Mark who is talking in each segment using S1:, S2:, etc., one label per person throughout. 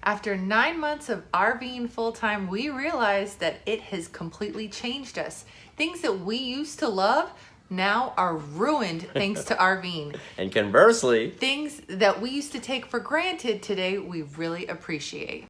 S1: After 9 months of RVing full-time, we realized that it has completely changed us. Things that we used to love now are ruined thanks to RVing.
S2: And conversely,
S1: things that we used to take for granted today, we really appreciate.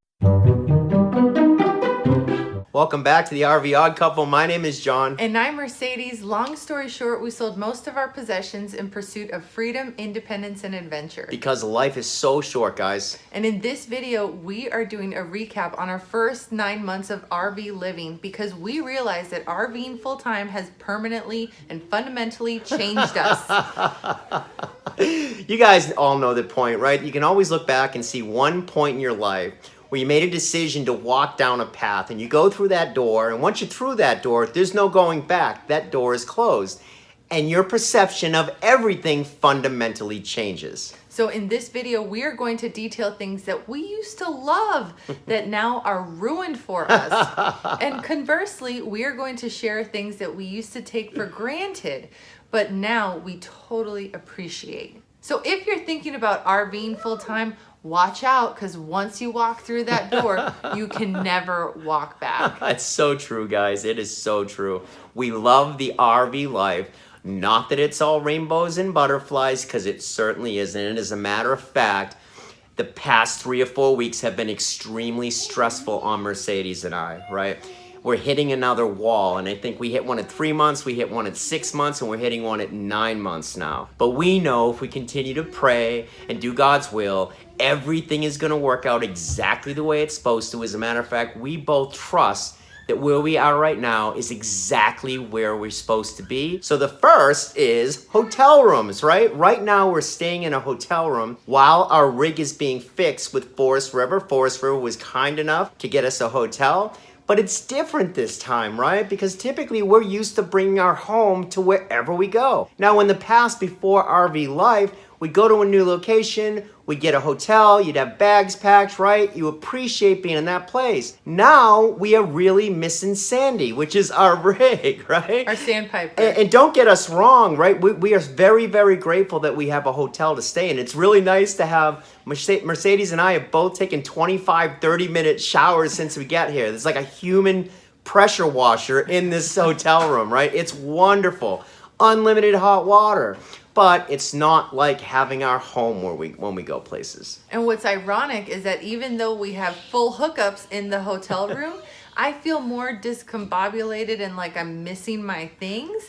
S2: Welcome back to the RV Odd Couple. My name is John.
S1: And I'm Mercedes. Long story short, we sold most of our possessions in pursuit of freedom, independence, and adventure.
S2: Because life is so short, guys.
S1: And in this video, we are doing a recap on our first 9 months of RV living because we realized that RVing full-time has permanently and fundamentally changed us.
S2: You guys all know the point, right? You can always look back and see one point in your life where you made a decision to walk down a path and you go through that door, and once you're through that door, there's no going back. That door is closed. And your perception of everything fundamentally changes.
S1: So in this video, we are going to detail things that we used to love that now are ruined for us. And conversely, we are going to share things that we used to take for granted, but now we totally appreciate. So if you're thinking about RVing full-time, watch out, because once you walk through that door, you can never walk back.
S2: That's so true, guys. It is so true. We love the RV life. Not that it's all rainbows and butterflies, because it certainly isn't. And as a matter of fact, the past 3 or 4 weeks have been extremely stressful on Mercedes and I, right? We're hitting another wall, and I think we hit one at 3 months, we hit one at 6 months, and we're hitting one at 9 months now. But we know if we continue to pray and do God's will, everything is gonna work out exactly the way it's supposed to. As a matter of fact, we both trust that where we are right now is exactly where we're supposed to be. So the first is hotel rooms, right? Right now we're staying in a hotel room while our rig is being fixed with Forest River. Forest River was kind enough to get us a hotel. But it's different this time, right? Because typically we're used to bringing our home to wherever we go. Now, in the past, before RV life, we'd go to a new location, we'd get a hotel, you'd have bags packed, right? You appreciate being in that place. Now, we are really missing Sandy, which is our rig, right?
S1: Our sandpiper.
S2: And don't get us wrong, right? We are very, very grateful that we have a hotel to stay in. It's really nice to have, Mercedes and I have both taken 25, 30-minute showers since we got here. There's like a human pressure washer in this hotel room, right? It's wonderful. Unlimited hot water. But it's not like having our home when we go places.
S1: And what's ironic is that even though we have full hookups in the hotel room, I feel more discombobulated and like I'm missing my things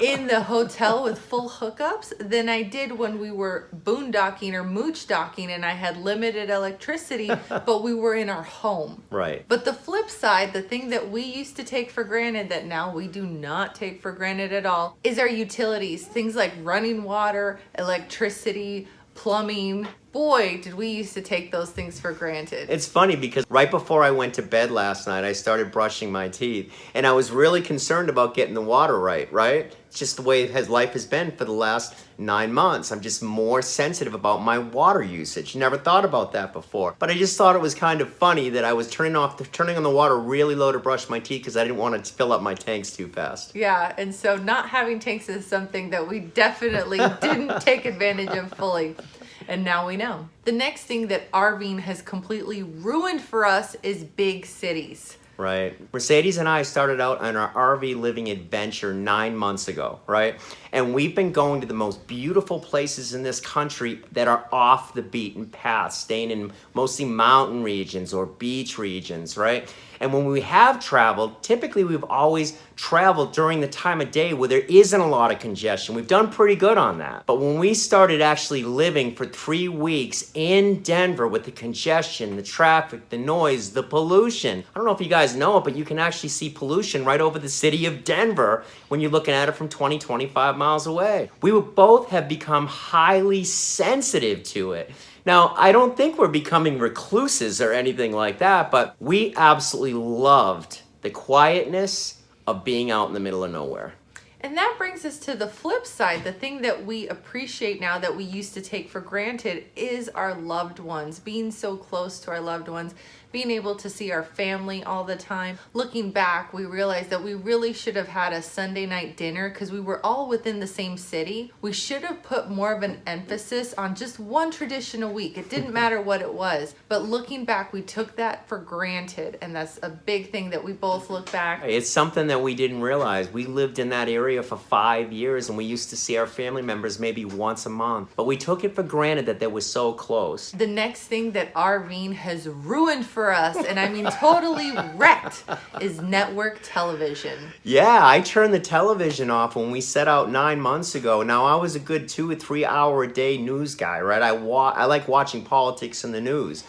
S1: in the hotel with full hookups than I did when we were boondocking or mooch docking and I had limited electricity, but we were in our home.
S2: Right.
S1: But the flip side, the thing that we used to take for granted that now we do not take for granted at all is our utilities. Things like running water, electricity, plumbing. Boy, did we used to take those things for granted.
S2: It's funny because right before I went to bed last night, I started brushing my teeth. And I was really concerned about getting the water right? It's just the way life has been for the last 9 months. I'm just more sensitive about my water usage. Never thought about that before. But I just thought it was kind of funny that I was turning on the water really low to brush my teeth because I didn't want to fill up my tanks too fast.
S1: Yeah, and so not having tanks is something that we definitely didn't take advantage of fully. And now we know. The next thing that RVing has completely ruined for us is big cities.
S2: Right. Mercedes and I started out on our RV living adventure 9 months ago, right? And we've been going to the most beautiful places in this country that are off the beaten path, staying in mostly mountain regions or beach regions, right? And when we have traveled, typically we've always traveled during the time of day where there isn't a lot of congestion. We've done pretty good on that. But when we started actually living for 3 weeks in Denver with the congestion, the traffic, the noise, the pollution, I don't know if you guys know it, but you can actually see pollution right over the city of Denver when you're looking at it from 20, 25 miles away. We would both have become highly sensitive to it. Now, I don't think we're becoming recluses or anything like that, but we absolutely loved the quietness of being out in the middle of nowhere.
S1: And that brings us to the flip side. The thing that we appreciate now that we used to take for granted is our loved ones, being so close to our loved ones, being able to see our family all the time. Looking back, we realized that we really should have had a Sunday night dinner because we were all within the same city. We should have put more of an emphasis on just one tradition a week. It didn't matter what it was. But looking back, we took that for granted. And that's a big thing that we both look back.
S2: It's something that we didn't realize. We lived in that area for 5 years and we used to see our family members maybe once a month. But we took it for granted that they were so close.
S1: The next thing that RVing has ruined for us, and I mean totally wrecked, is network television.
S2: Yeah, I turned the television off when we set out 9 months ago. Now, I was a good 2 or 3 hour a day news guy, right? I like watching politics and the news.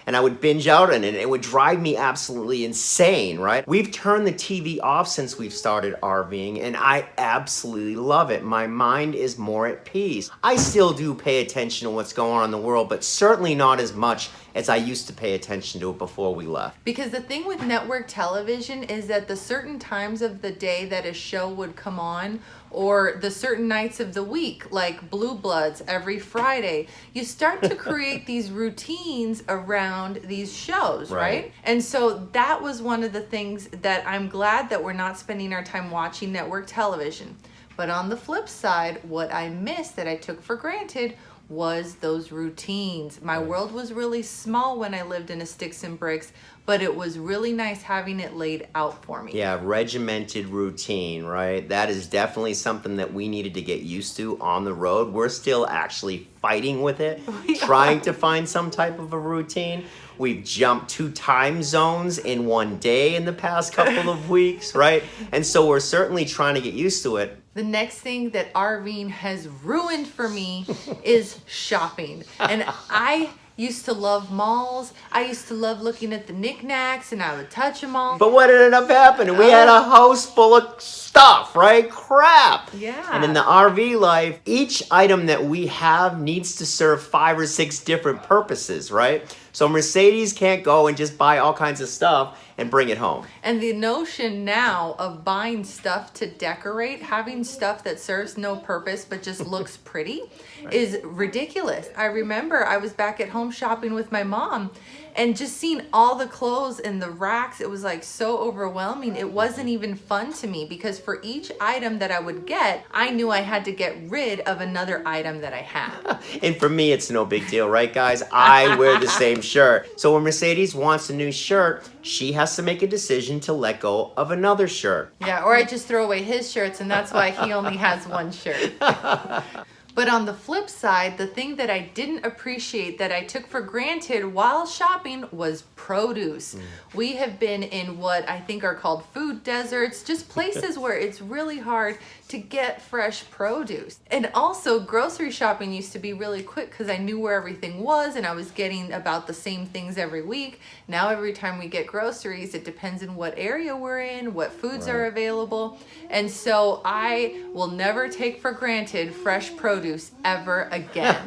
S2: And I would binge out on it. It would drive me absolutely insane, right? We've turned the TV off since we've started RVing, and I absolutely love it. My mind is more at peace. I still do pay attention to what's going on in the world, but certainly not as much as I used to pay attention to it before we left.
S1: Because the thing with network television is that the certain times of the day that a show would come on, or the certain nights of the week, like Blue Bloods every Friday, you start to create these routines around these shows, right? And so that was one of the things that I'm glad that we're not spending our time watching network television. But on the flip side, what I missed that I took for granted was those routines. My world was really small when I lived in a sticks and bricks, but it was really nice having it laid out for me.
S2: Yeah, regimented routine, right? That is definitely something that we needed to get used to on the road. We're still actually fighting with it, trying to find some type of a routine. We've jumped 2 time zones in one day in the past couple of weeks, right? And so we're certainly trying to get used to it.
S1: The next thing that RVing has ruined for me is shopping. And I used to love malls. I used to love looking at the knickknacks and I would touch them all.
S2: But what ended up happening? We had a house full of stuff, right? Crap.
S1: Yeah.
S2: And in the RV life, each item that we have needs to serve 5 or 6 different purposes, right? So Mercedes can't go and just buy all kinds of stuff and bring it home.
S1: And the notion now of buying stuff to decorate, having stuff that serves no purpose but just looks pretty, is ridiculous. I remember I was back at home shopping with my mom and just seeing all the clothes in the racks, it was like so overwhelming. It wasn't even fun to me because for each item that I would get, I knew I had to get rid of another item that I had.
S2: And for me, it's no big deal, right, guys? I wear the same shirt. So when Mercedes wants a new shirt, she has to make a decision to let go of another shirt.
S1: Yeah, or I just throw away his shirts and that's why he only has one shirt. But on the flip side, the thing that I didn't appreciate that I took for granted while shopping was produce. We have been in what I think are called food deserts, just places where it's really hard to get fresh produce. And also grocery shopping used to be really quick because I knew where everything was and I was getting about the same things every week. Now every time we get groceries, it depends on what area we're in, what foods are available. And so I will never take for granted fresh produce ever again.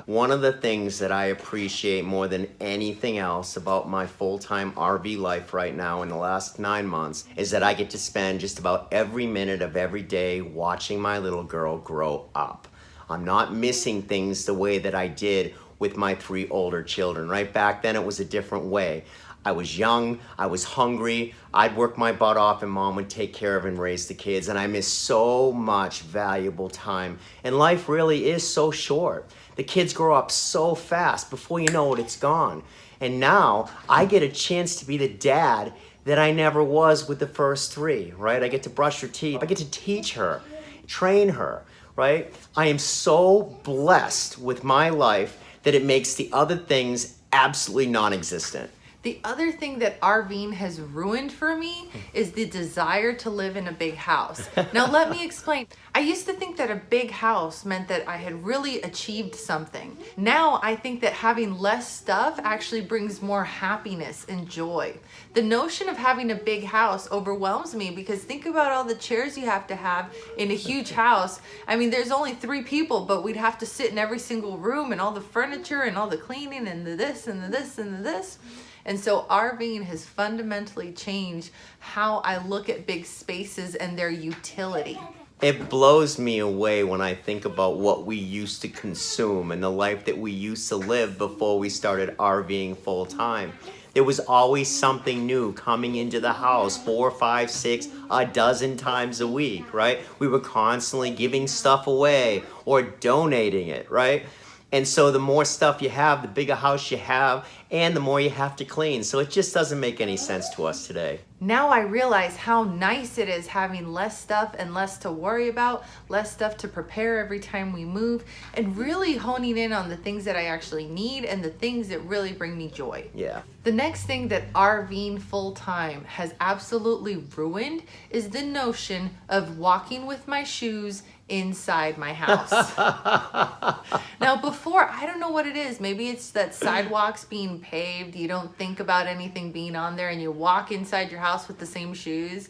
S2: One of the things that I appreciate more than anything else about my full-time RV life right now in the last 9 months is that I get to spend just about every minute of every day watching my little girl grow up. I'm not missing things the way that I did with my 3 older children. Right back then, it was a different way. I was young, I was hungry, I'd work my butt off and mom would take care of and raise the kids, and I missed so much valuable time. And life really is so short. The kids grow up so fast, before you know it, it's gone. And now I get a chance to be the dad that I never was with the first 3, right? I get to brush her teeth, I get to teach her, train her, right? I am so blessed with my life that it makes the other things absolutely non-existent.
S1: The other thing that RVing has ruined for me is the desire to live in a big house. Now let me explain. I used to think that a big house meant that I had really achieved something. Now I think that having less stuff actually brings more happiness and joy. The notion of having a big house overwhelms me because think about all the chairs you have to have in a huge house. I mean, there's only 3 people, but we'd have to sit in every single room and all the furniture and all the cleaning and the this and the this and the this. And so RVing has fundamentally changed how I look at big spaces and their utility.
S2: It blows me away when I think about what we used to consume and the life that we used to live before we started RVing full time. There was always something new coming into the house 4, 5, 6, a dozen times a week, right? We were constantly giving stuff away or donating it, right? And so the more stuff you have, the bigger house you have, and the more you have to clean. So it just doesn't make any sense to us today.
S1: Now I realize how nice it is having less stuff and less to worry about, less stuff to prepare every time we move, and really honing in on the things that I actually need and the things that really bring me joy.
S2: Yeah.
S1: The next thing that RVing full time has absolutely ruined is the notion of walking with my shoes inside my house. Now before, I don't know what it is. Maybe it's that sidewalks being paved. You don't think about anything being on there and you walk inside your house with the same shoes.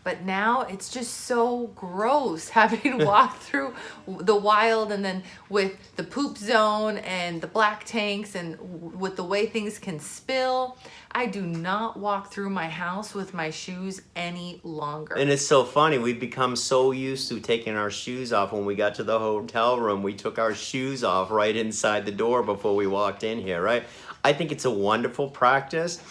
S1: But now it's just so gross having walked through the wild and then with the poop zone and the black tanks and with the way things can spill. I do not walk through my house with my shoes any longer.
S2: And it's so funny. We've become so used to taking our shoes off. When we got to the hotel room, we took our shoes off right inside the door before we walked in here, right? I think it's a wonderful practice.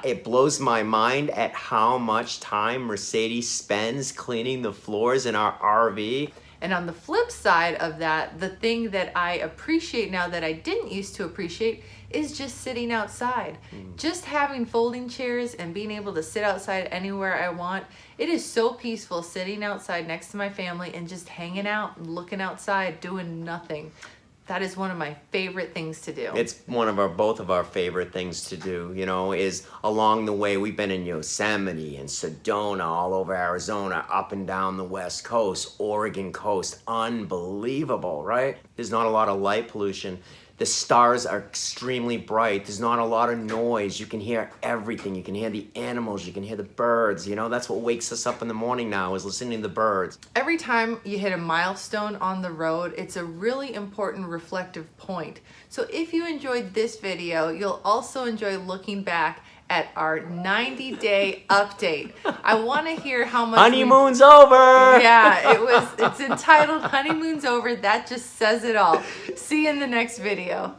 S2: It blows my mind at how much time Mercedes spends cleaning the floors in our RV.
S1: And on the flip side of that, the thing that I appreciate now that I didn't used to appreciate is just sitting outside. Just having folding chairs and being able to sit outside anywhere I want. It is so peaceful sitting outside next to my family and just hanging out and looking outside, doing nothing. That is one of my favorite things to do.
S2: It's one of both of our favorite things to do, is along the way we've been in Yosemite and Sedona, all over Arizona, up and down the West Coast, Oregon coast. Unbelievable, right? There's not a lot of light pollution. The stars are extremely bright. There's not a lot of noise. You can hear everything. You can hear the animals. You can hear the birds. That's what wakes us up in the morning now, is listening to the birds.
S1: Every time you hit a milestone on the road, it's a really important reflective point. So if you enjoyed this video, you'll also enjoy looking back at our 90-day update. I want to hear how much
S2: Honeymoon's over.
S1: Yeah, it's entitled Honeymoon's Over. That just says it all. See you in the next video.